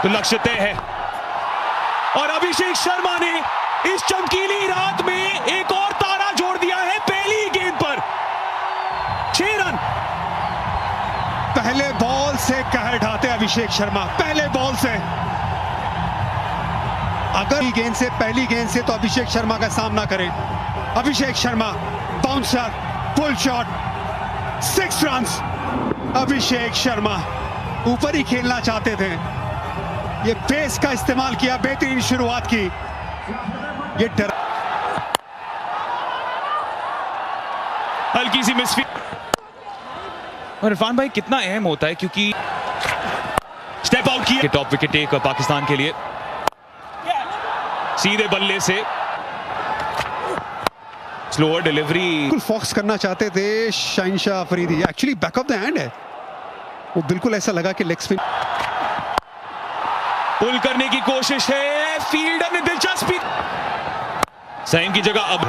तो लक्ष्य तय है और अभिषेक शर्मा ने इस चमकीली रात में एक और तारा जोड़ दिया है। पहली गेंद पर 6 रन। पहले बॉल से कहर ढाते अभिषेक शर्मा, पहले बॉल से। अगर पहली गेंद से तो अभिषेक शर्मा का सामना करें। Abhishek Sharma bouncer, full shot, 6 run. Abhishek Sharma ऊपर ही खेलना चाहते थे, ये पेस का इस्तेमाल किया, बेहतरीन शुरुआत की। ये हल्की सी मिसफील्ड। और इरफान भाई कितना अहम होता है क्योंकि स्टेप आउट किया। टॉप विकेट टेक पाकिस्तान के लिए, सीधे बल्ले से स्लोअर डिलीवरी। बिल्कुल फॉक्स करना चाहते थे शहनशाह Afridi, actually back of the hand है वो, बिल्कुल ऐसा लगा कि लेग स्पिन। पुल करने की कोशिश है, फील्डर ने दिलचस्पी। सईम की जगह अब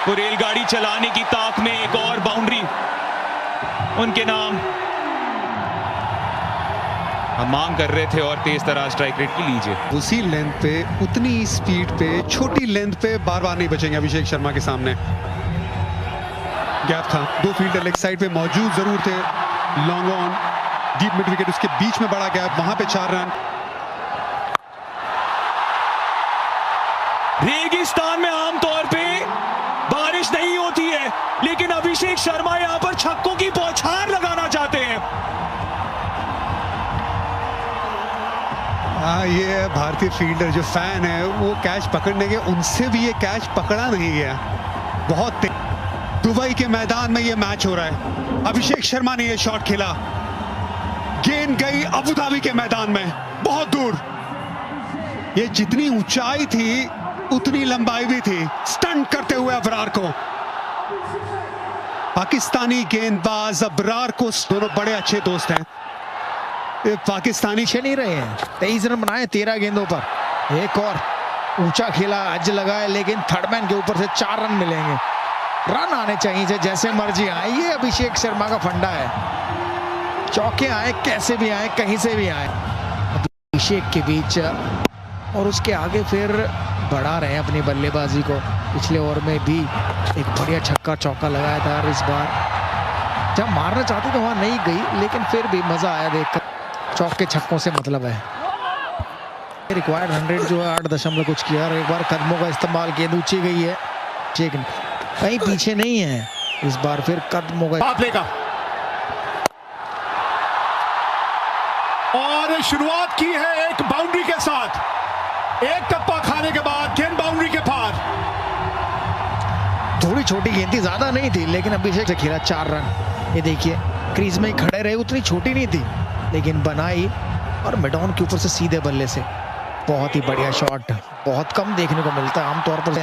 वो रेलगाड़ी चलाने की ताक में एक और बाउंड्री उनके नाम। हम मांग कर रहे थे और तेज तरार स्ट्राइक रेट की लीजिए। उसी लेंथ पे, उतनी स्पीड पे, छोटी लेंथ पे बार बार नहीं बचेंगे अभिषेक शर्मा के सामने। गैप था, 2 फील्डर लेग साइड पे मौजूद जरूर थे। Long on, deep mid wicket, उसके बीच में बड़ा गैप, वहां पे 4 रन। रेगिस्तान में आमतौर पे बारिश नहीं होती है, लेकिन अभिषेक शर्मा यहां पर छक्कों की बौछार लगाना चाहते हैं। ये भारतीय फील्डर जो फैन है वो कैच पकड़ने के, उनसे भी ये कैच पकड़ा नहीं गया। बहुत दुबई के मैदान में ये मैच हो रहा है, अभिषेक शर्मा ने ये शॉट खेला, गेंद गई अबू धाबी के मैदान में बहुत दूर। ये जितनी ऊंचाई थी उतनी लंबाई भी थी, स्टंट करते हुए अबरार को। पाकिस्तानी गेंदबाज अबरार को, दोनों बड़े अच्छे दोस्त हैं। पाकिस्तानी छे नहीं रहे हैं, 23 रन बनाए 13 गेंदों पर। एक और ऊंचा खेला, अज लगाए, लेकिन थर्डमैन के ऊपर से 4 रन मिलेंगे। रन आने चाहिए जैसे मर्जी आए, ये अभिषेक शर्मा का फंडा है। चौके आए, कैसे भी आए, कहीं से भी आए। अभिषेक के बीच और उसके आगे फिर बढ़ा रहे हैं अपनी बल्लेबाजी को। पिछले ओवर में भी एक बढ़िया छक्का चौका लगाया था, और इस बार जब मारना चाहती तो वहां नहीं गई, लेकिन फिर भी मजा आया देखकर। चौके छक्कों से मतलब है। रिक्वायर्ड 100 जो है 8 कुछ किया, और एक बार कदमों का इस्तेमाल किया, ऊंची गई है, कहीं पीछे नहीं है। इस बार फिर कदमों का लेगा और शुरुआत की है एक बाउंड्री के साथ। एक टप्पा खाने के बाद गेंद बाउंड्री के पार। थोड़ी छोटी गेंद थी, ज्यादा नहीं थी, लेकिन अभिषेक से खेला 4 रन। ये देखिए क्रीज में ही खड़े रहे, उतनी छोटी नहीं थी लेकिन बनाई, और मिडॉन के ऊपर से सीधे बल्ले से बहुत ही बढ़िया शॉट। बहुत कम देखने को मिलता है आमतौर पर,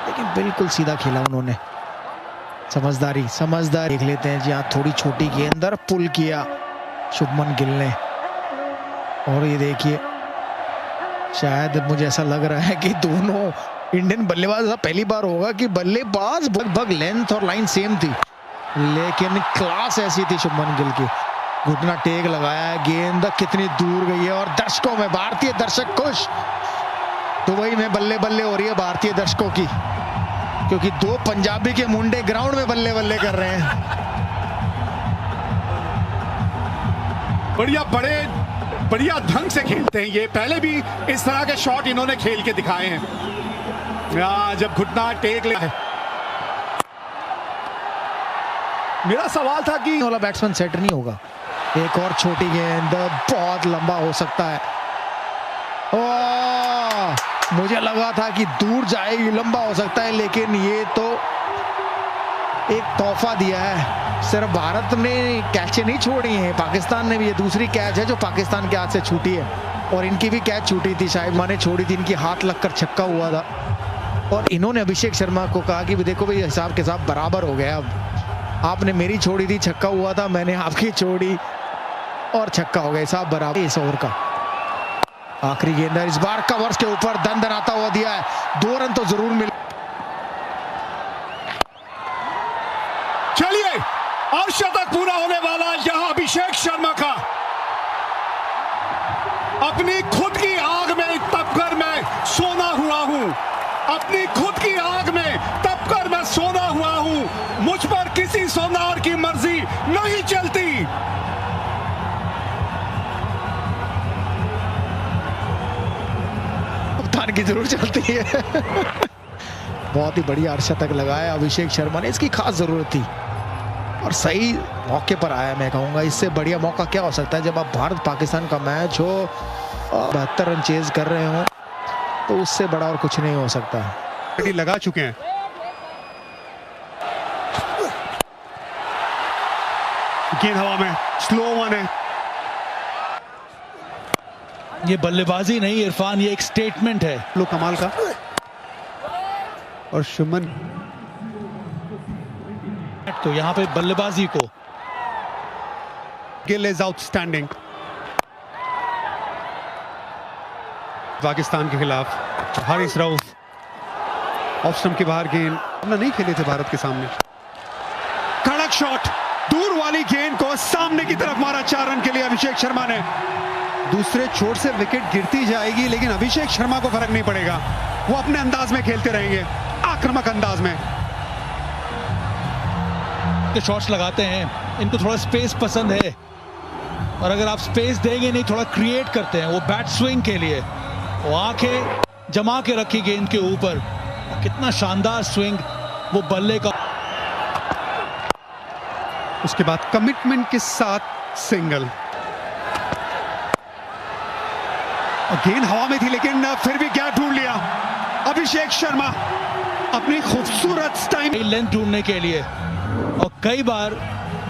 लेकिन बिल्कुल सीधा खेला उन्होंने। समझदारी देख लेते हैं जी। हाँ, थोड़ी छोटी गेंद अंदर पुल किया शुभमन गिल ने। और ये देखिए, शायद मुझे ऐसा लग रहा है कि दोनों इंडियन बल्लेबाज, पहली बार होगा कि बल्लेबाज लगभग लेंथ और लाइन सेम थी, लेकिन क्लास ऐसी थी शुभमन गिल की। घुटना टेक लगाया है, गेंद कितनी दूर गई है, और दर्शकों में, भारतीय दर्शक खुश। दुबई में बल्ले बल्ले हो रही है भारतीय दर्शकों की, क्योंकि 2 पंजाबी के मुंडे ग्राउंड में बल्ले बल्ले कर रहे हैं। बढ़िया ढंग से खेलते हैं ये। पहले भी इस तरह के शॉट इन्होंने खेल के दिखाए हैं। जब घुटना टेक ले, मेरा सवाल था कि वाला बैट्समैन सेट नहीं होगा। एक और छोटी गेंद, बहुत लंबा हो सकता है। मुझे लगा था कि दूर जाएगी, लंबा हो सकता है, लेकिन ये तो एक तोहफा दिया है। सिर्फ भारत ने कैचें नहीं छोड़ी हैं, पाकिस्तान ने भी। ये दूसरी कैच है जो पाकिस्तान के हाथ से छूटी है, और इनकी भी कैच छूटी थी, शायद माने छोड़ी थी, इनकी हाथ लगकर छक्का हुआ था। और इन्होंने अभिषेक शर्मा को कहा कि देखो भाई, हिसाब के साथ बराबर हो गया। अब आपने मेरी छोड़ी थी, छक्का हुआ था, मैंने आपकी छोड़ी और छक्का हो गया, हिसाब बराबर। इस ओवर का आखिरी गेंद इस बार कवर्स के ऊपर दनदनाता हुआ दिया है। 2 रन तो जरूर मिले। चलिए, और शतक पूरा होने वाला यहां अभिषेक शर्मा का। अपनी खुद की आग में तपकर मैं सोना हुआ हूं, अपनी खुद की आग में तपकर मैं सोना हुआ हूं, मुझ पर किसी सोनार की मर्जी नहीं चलती। कप्तान की जरूर चलती है। बहुत ही बढ़िया अर्धशतक लगाया अभिषेक शर्मा ने, इसकी खास जरूरत थी और सही मौके पर आया। मैं कहूंगा इससे बढ़िया मौका क्या हो सकता है जब आप भारत पाकिस्तान का मैच हो, 72 रन चेज कर रहे हो, तो उससे बड़ा और कुछ नहीं हो सकता। लगा चुके हैं। गेंद हवा में, स्लो वन है। ये बल्लेबाजी नहीं इरफान, ये एक स्टेटमेंट है। लो कमाल का। और शुमन तो यहाँ पे बल्लेबाजी को गिल इज आउटस्टैंडिंग पाकिस्तान के खिलाफ। हारिस रऊफ ऑफ स्टंप के बाहर गेंद नहीं खेले थे भारत के सामने। कड़क शॉट, दूर वाली गेंद को सामने की तरफ मारा 4 रन के लिए अभिषेक शर्मा ने। दूसरे छोर से विकेट गिरती जाएगी लेकिन अभिषेक शर्मा को फर्क नहीं पड़ेगा, वो अपने अंदाज में खेलते रहेंगे, आक्रामक अंदाज में। शॉट्स लगाते हैं, इनको थोड़ा स्पेस पसंद है और अगर आप स्पेस देंगे नहीं, थोड़ा क्रिएट करते हैं वो बैट स्विंग के लिए। वो आंखें जमा के रखी गेंद के ऊपर, कितना शानदार स्विंग वो बल्ले का। उसके बाद कमिटमेंट के साथ सिंगल। और गेंद हवा में थी लेकिन फिर भी क्या ढूंढ लिया अभिषेक शर्मा अपनी खूबसूरत टाइम लेंथ ढूंढने के लिए। और कई बार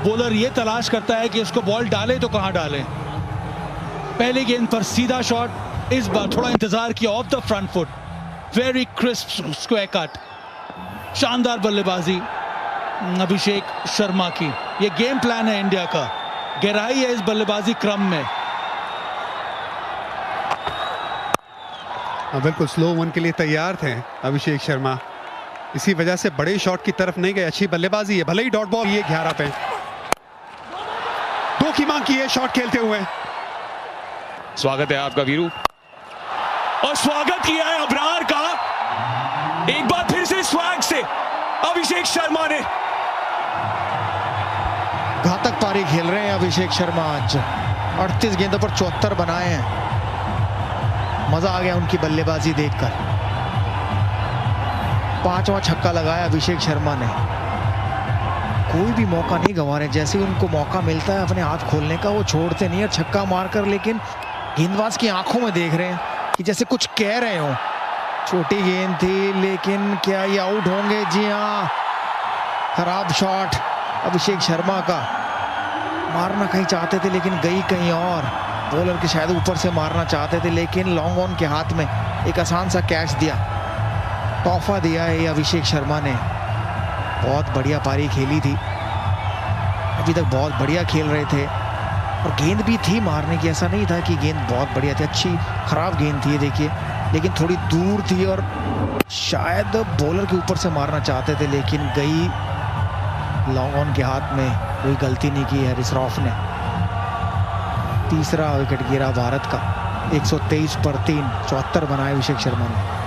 बॉलर ये तलाश करता है कि उसको बॉल डाले तो कहां डाले। पहली गेंद पर सीधा शॉट, इस बार थोड़ा इंतजार किया of the front foot, very crisp square cut. शानदार बल्लेबाजी अभिषेक शर्मा की। ये गेम प्लान है इंडिया का, गहराई है इस बल्लेबाजी क्रम में। बिल्कुल स्लो वन के लिए तैयार थे अभिषेक शर्मा, इसी वजह से बड़े शॉट की तरफ नहीं गए। अच्छी बल्लेबाजी है, भले ही डॉट बॉल ये 11 पे 2 की मांग की है शॉट खेलते हुए। स्वागत है आपका वीरू, और स्वागत किया है अबरार का। एक बार फिर से स्वैग से अभिषेक शर्मा ने घातक पारी खेल रहे हैं अभिषेक शर्मा। आज 38 गेंदों पर 74 बनाए हैं। मजा आ गया उनकी बल्लेबाजी देखकर। 5वां छक्का लगाया अभिषेक शर्मा ने। कोई भी मौका नहीं गंवा रहे, जैसे ही उनको मौका मिलता है अपने हाथ खोलने का वो छोड़ते नहीं है छक्का मारकर, लेकिन गेंदबाज की आंखों में देख रहे हैं कि जैसे कुछ कह रहे हो। छोटी गेंद थी लेकिन क्या ये आउट होंगे? जी हाँ, खराब शॉट अभिषेक शर्मा का। मारना कहीं चाहते थे लेकिन गई कहीं और। बॉलर के शायद ऊपर से मारना चाहते थे लेकिन लॉन्ग ऑन के हाथ में एक आसान सा कैच दिया, तोहफा दिया है ये अभिषेक शर्मा ने। बहुत बढ़िया पारी खेली थी, अभी तक बहुत बढ़िया खेल रहे थे और गेंद भी थी मारने की। ऐसा नहीं था कि गेंद बहुत बढ़िया थी, अच्छी खराब गेंद थी देखिए, लेकिन थोड़ी दूर थी और शायद बॉलर के ऊपर से मारना चाहते थे लेकिन गई लॉन्ग ऑन के हाथ में। कोई गलती नहीं की हारिस रऊफ ने। तीसरा विकेट गिरा भारत का। 123 पर 3, 74 बनाए अभिषेक शर्मा ने।